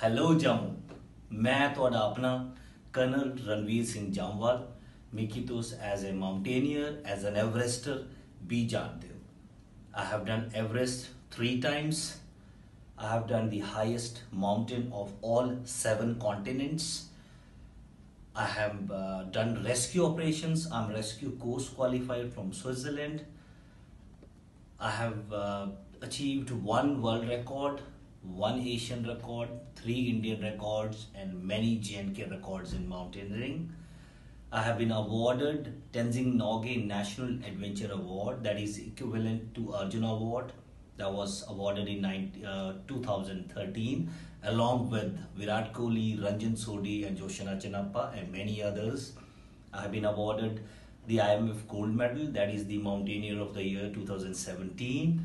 Hello Jammu मैं तुहाडा अपना कर्नल रणवीर सिंह जामवाल मिकी तुस as a mountaineer as an Everester भी जानते हो. I have done Everest 3 times. I have done the highest mountain of all 7 continents. I have done rescue operations. I'm rescue course qualified from Switzerland. I have achieved 1 world record, 1 Asian record, 3 Indian records, and many J&K records in mountaineering. I have been awarded Tenzing Norgay National Adventure Award, that is equivalent to Arjuna Award. That was awarded in 2013, along with Virat Kohli, Ranjan Sodhi, and Joshana Chinappa, and many others. I have been awarded the IMF Gold Medal, that is the Mountaineer of the Year 2017.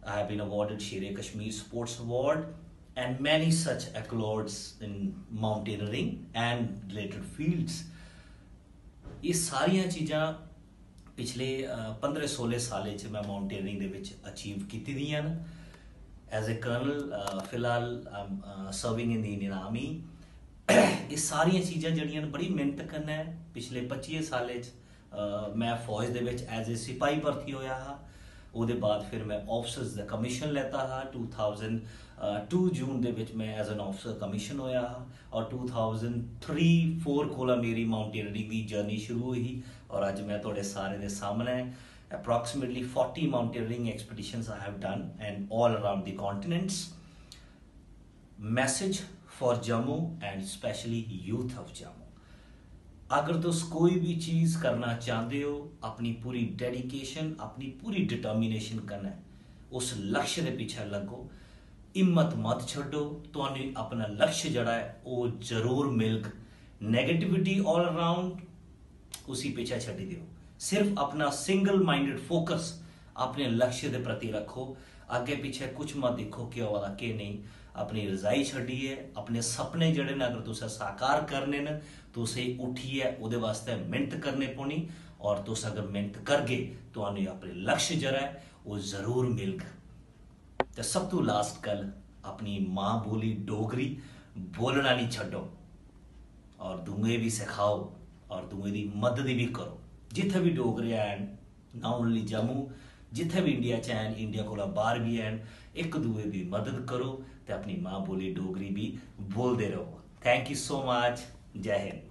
I have been awarded Sher-e-Kashmir Sports Award, and many such accolades in mountaineering and related fields. ये सारियां चीज़ां पिछले 15-16 साल च मैं mountaineering दे विच achieve कीती दियां न. एज ए कर्नल फिलहाल serving in the Indian army. ये सारियां चीज़ां जड़ियां बड़ी मेहनत कन्नै पिछले 25 साल च मैं फौज दे विच एज ए सिपाही भर्ती होया हा. ਉਹਦੇ बाद फिर मैं ऑफिसर्स दा कमीशन लेता हा. 2002 जून दे विच मैं एज एन ऑफिसर कमीशन होया हा और 2003-4 कोला मेरी माउंटेनियरिंग दी जर्नी शुरू हुई और अज मैं तुहाडे सारे दे सामने approximately 40 mountaineering expeditions I have done and all around the continents. Message for Jammu and especially youth of Jammu. अगर तुस कोई भी चीज़ करना चाहते हो, अपनी पूरी डेडिकेशन, अपनी पूरी डिटर्मिनेशन करना है, उस लक्ष्य के पीछे लगो, हिम्मत मत छड्डो. तुहानू अपना लक्ष्य जड़ा है वो जरूर मिलग. नेगेटिविटी ऑल अराउंड उसी पीछे छड्डी दियो. सिर्फ अपना सिंगल माइंडेड फोकस अपने लक्ष्य के प्रति रखो. अगे पीछे कुछ मत देखो कि वाला के नहीं. अपनी रजाई छड्डिए. अपने सपने जड़े ने अगर तुसें साकार करने न तुसें उठिए, उहदे वास्ते मेहनत करने पौनी और तुस अगर मेहनत करगे तो अपने लक्ष्य जरा है वो जरूर मिलग. तो सब तो लास्ट गल, अपनी माँ बोली डोगरी बोलना नहीं छड्डो और दूए भी सिखाओ और दूए की मदद भी करो. जिथे भी डोगरे हैं, ना ओनली जम्मू, जिथे भी इंडिया च हैं, इंडिया कोला बाहर भी हैं, एक दूए की मदद करो तो अपनी माँ बोली डोगरी भी बोलते रहो. Thank you so much. जय हिंद.